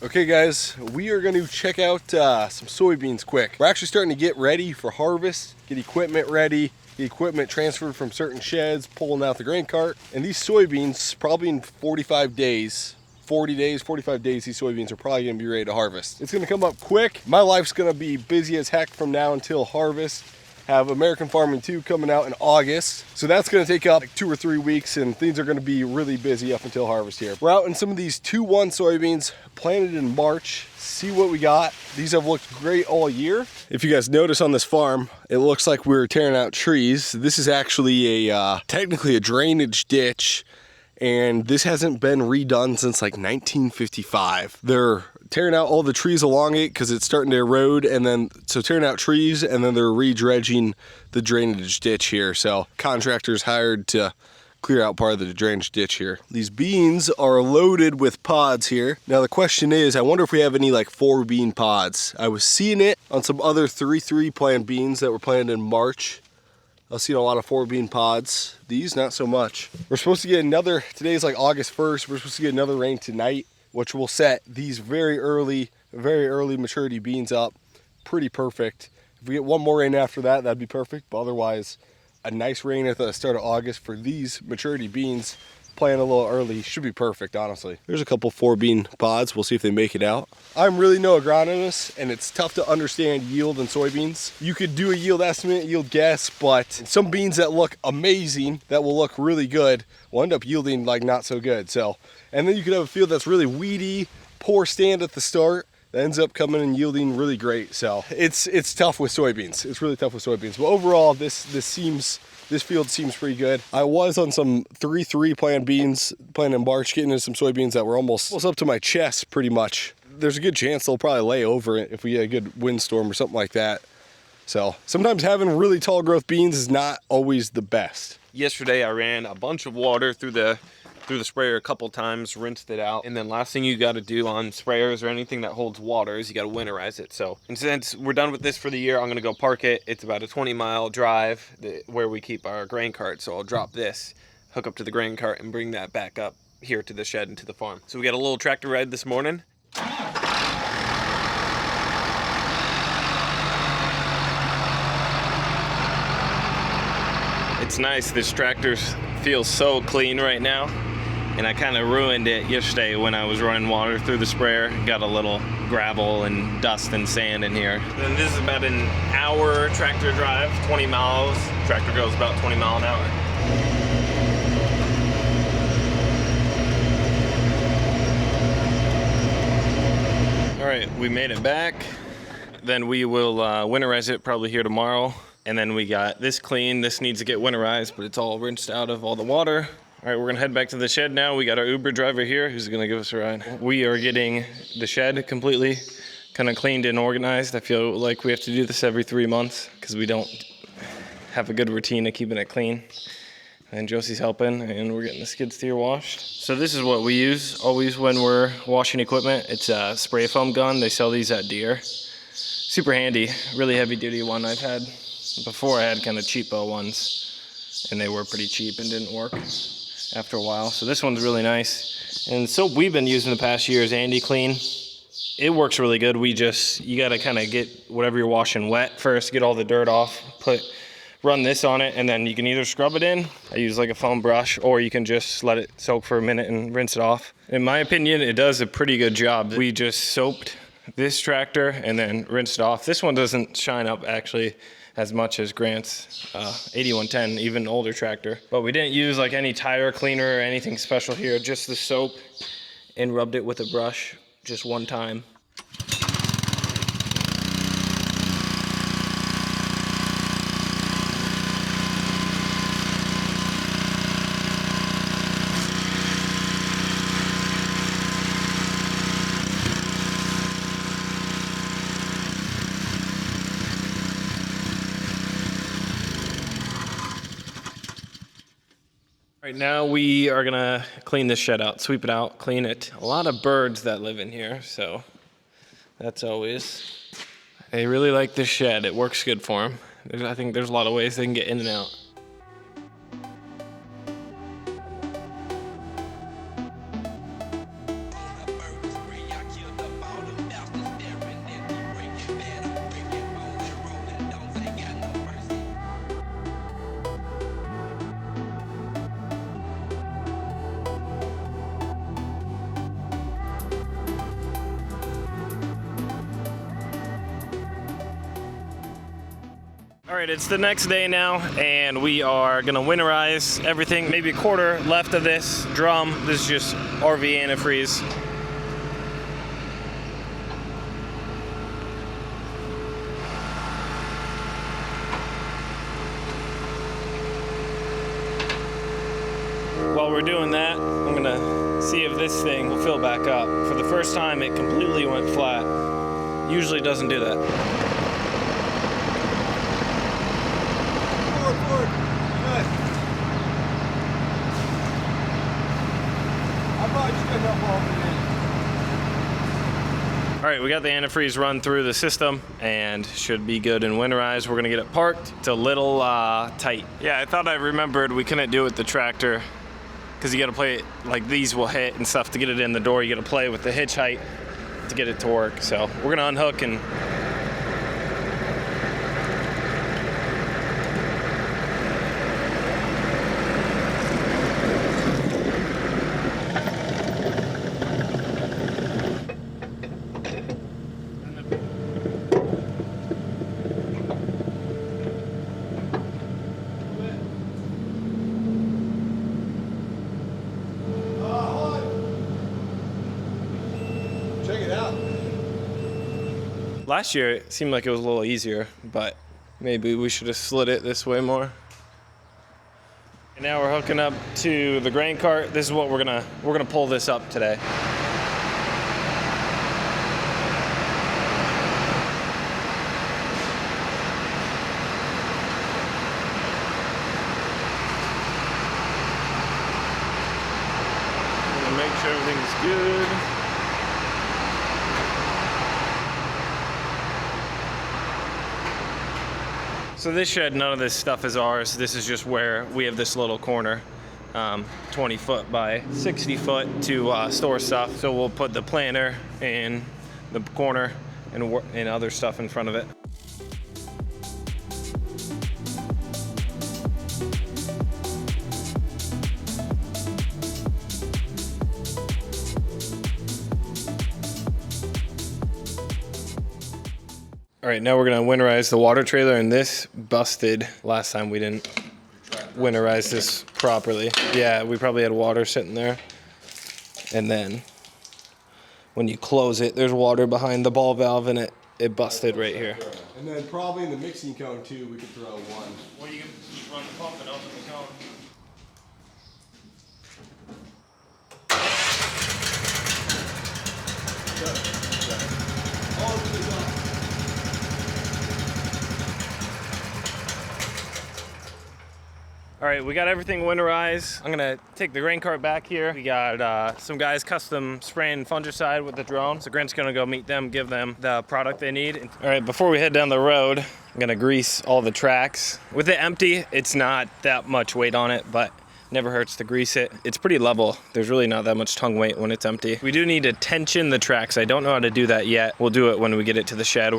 Okay guys, we are going to check out some soybeans quick. We're actually starting to get ready for harvest, get equipment ready, get equipment transferred from certain sheds, pulling out the grain cart. And these soybeans, probably in 45 days, 40 days, 45 days, these soybeans are probably going to be ready to harvest. It's going to come up quick. My life's going to be busy as heck from now until harvest. Have American Farming 2 coming out in August. So that's gonna take up like 2 or 3 weeks and things are gonna be really busy up until harvest here. We're out in some of these 2-1 soybeans planted in March. See what we got. These have looked great all year. If you guys notice on this farm, it looks like we're tearing out trees. This is actually technically a drainage ditch, and this hasn't been redone since like 1955. They're tearing out all the trees along it because it's starting to erode, and then so tearing out trees, and then they're re-dredging the drainage ditch here. So contractors hired to clear out part of the drainage ditch here. These beans are loaded with pods here. Now the question is, I wonder if we have any like 4 bean pods. I was seeing it on some other 3-3 planted beans that were planted in March. I was seeing a lot of 4 bean pods. These, not so much. We're supposed to get another, today's like August 1st, we're supposed to get another rain tonight, which will set these very early maturity beans up pretty perfect. If we get one more rain after that, that'd be perfect. But otherwise, a nice rain at the start of August for these maturity beans, planted a little early, should be perfect, honestly. There's a couple 4 bean pods. We'll see if they make it out. I'm really no agronomist, and it's tough to understand yield in soybeans. You could do a yield estimate, yield guess, but some beans that look amazing, that will look really good, will end up yielding like not so good. So, and then you could have a field that's really weedy, poor stand at the start, that ends up coming and yielding really great. So it's tough with soybeans. It's really tough with soybeans. But overall, this field seems pretty good. I was on some 3-3 planted beans, planted in March, getting into some soybeans that were almost up to my chest pretty much. There's a good chance they'll probably lay over it if we get a good windstorm or something like that. So sometimes having really tall growth beans is not always the best. Yesterday I ran a bunch of water through the sprayer a couple times, rinsed it out, and then last thing you got to do on sprayers or anything that holds water is you got to winterize it. So, and since we're done with this for the year, I'm gonna go park it. It's about a 20-mile drive where we keep our grain cart. So I'll drop this, hook up to the grain cart, and bring that back up here to the shed and to the farm. So we got a little tractor ride this morning. It's nice. This tractor feels so clean right now. And I kind of ruined it yesterday when I was running water through the sprayer. Got a little gravel and dust and sand in here. And this is about an hour tractor drive, 20 miles. Tractor goes about 20 miles an hour. All right, we made it back. Then we will winterize it probably here tomorrow. And then we got this clean. This needs to get winterized, but it's all rinsed out of all the water. All right, we're gonna head back to the shed now. We got our Uber driver here who's gonna give us a ride. We are getting the shed completely kind of cleaned and organized. I feel like we have to do this every 3 months because we don't have a good routine of keeping it clean. And Josie's helping, and we're getting the skid steer washed. So this is what we use always when we're washing equipment. It's a spray foam gun. They sell these at Deere. Super handy, really heavy duty one. I've had before. I had kind of cheapo ones, and they were pretty cheap and didn't work after a while. So this one's really nice. And soap we've been using the past year is Andy Clean. It works really good. You gotta kind of get whatever you're washing wet first, get all the dirt off, run this on it, and then you can either scrub it in. I use like a foam brush, or you can just let it soak for a minute and rinse it off. In my opinion, it does a pretty good job. We just soaped this tractor and then rinsed it off. This one doesn't shine up actually as much as Grant's 8110, even older tractor. But we didn't use like any tire cleaner or anything special here, just the soap, and rubbed it with a brush just one time. Right now we are gonna clean this shed out, sweep it out, clean it. A lot of birds that live in here, so that's always. They really like this shed. It works good for them. I think there's a lot of ways they can get in and out. right, it's the next day now, and we are gonna winterize everything. Maybe a quarter left of this drum. This is just RV antifreeze. While we're doing that, I'm gonna see if this thing will fill back up. For the first time, it completely went flat. Usually doesn't do that. Forward. Good. I'm probably just gonna dump all of it in. All right, we got the antifreeze run through the system and should be good and winterized. We're gonna get it parked. It's a little tight. Yeah, I thought I remembered we couldn't do it with the tractor because you gotta play it, like these will hit and stuff to get it in the door. You gotta play with the hitch height to get it to work. So we're gonna unhook and Check it out. last year it seemed like it was a little easier, but maybe we should have slid it this way more. And now we're hooking up to the grain cart. This is what we're gonna pull this up today. Gonna make sure everything's good. So this shed, none of this stuff is ours. This is just where we have this little corner, 20 foot by 60 foot to store stuff. So we'll put the planter in the corner and other stuff in front of it. All right, now we're gonna winterize the water trailer, and this busted last time we didn't winterize this properly. Yeah, we probably had water sitting there. And then when you close it, there's water behind the ball valve and it busted right here. And then probably in the mixing cone too, we could throw one. Well, you can just run the pump and open the cone. All of it is up. All right, we got everything winterized. I'm gonna take the grain cart back here. We got some guys custom spraying fungicide with the drone. So Grant's gonna go meet them, give them the product they need. All right, before we head down the road, I'm gonna grease all the tracks. With it empty, it's not that much weight on it, but never hurts to grease it. It's pretty level. There's really not that much tongue weight when it's empty. We do need to tension the tracks. I don't know how to do that yet. We'll do it when we get it to the shed.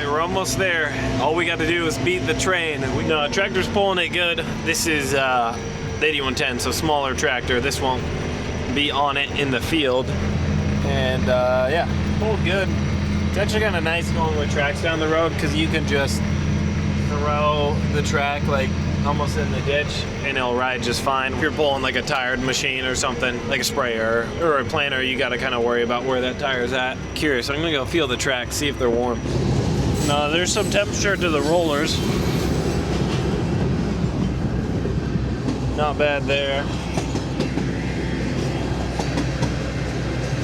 We're almost there. All we got to do is beat the train. No, tractor's pulling it good. This is the 8110, so smaller tractor. This won't be on it in the field. And yeah, pulled good. It's actually kind of nice going with tracks down the road because you can just throw the track like almost in the ditch and it'll ride just fine. If you're pulling like a tired machine or something, like a sprayer or a planter, you got to kind of worry about where that tire's at. Curious, I'm gonna go feel the tracks, see if they're warm. No, there's some temperature to the rollers. Not bad there.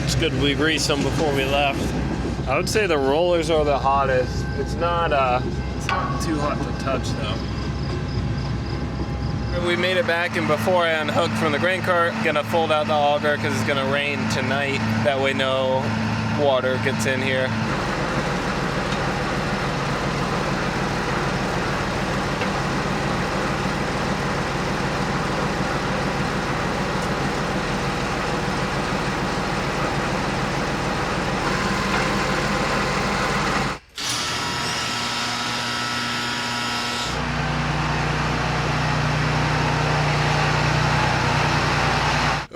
It's good we greased them before we left. I would say the rollers are the hottest. It's not too hot to touch though. We made it back, and before I unhooked from the grain cart, gonna fold out the auger because it's gonna rain tonight. That way no water gets in here.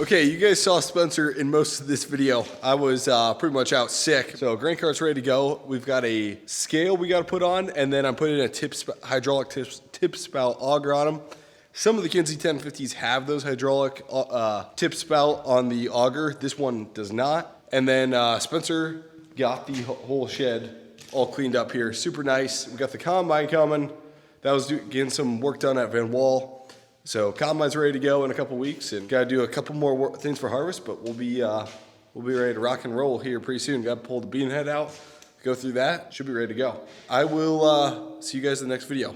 Okay, you guys saw Spencer in most of this video. I was pretty much out sick. So grain cart's ready to go. We've got a scale we got to put on, and then I'm putting a hydraulic tip spout auger on them. Some of the Kinsey 1050s have those hydraulic tip spout on the auger. This one does not. And then Spencer got the whole shed all cleaned up here. Super nice. We got the combine coming. That was getting some work done at Van Wall. So combine's ready to go in a couple weeks, and got to do a couple more things for harvest, but we'll be ready to rock and roll here pretty soon. Got to pull the bean head out, go through that. Should be ready to go. I will see you guys in the next video.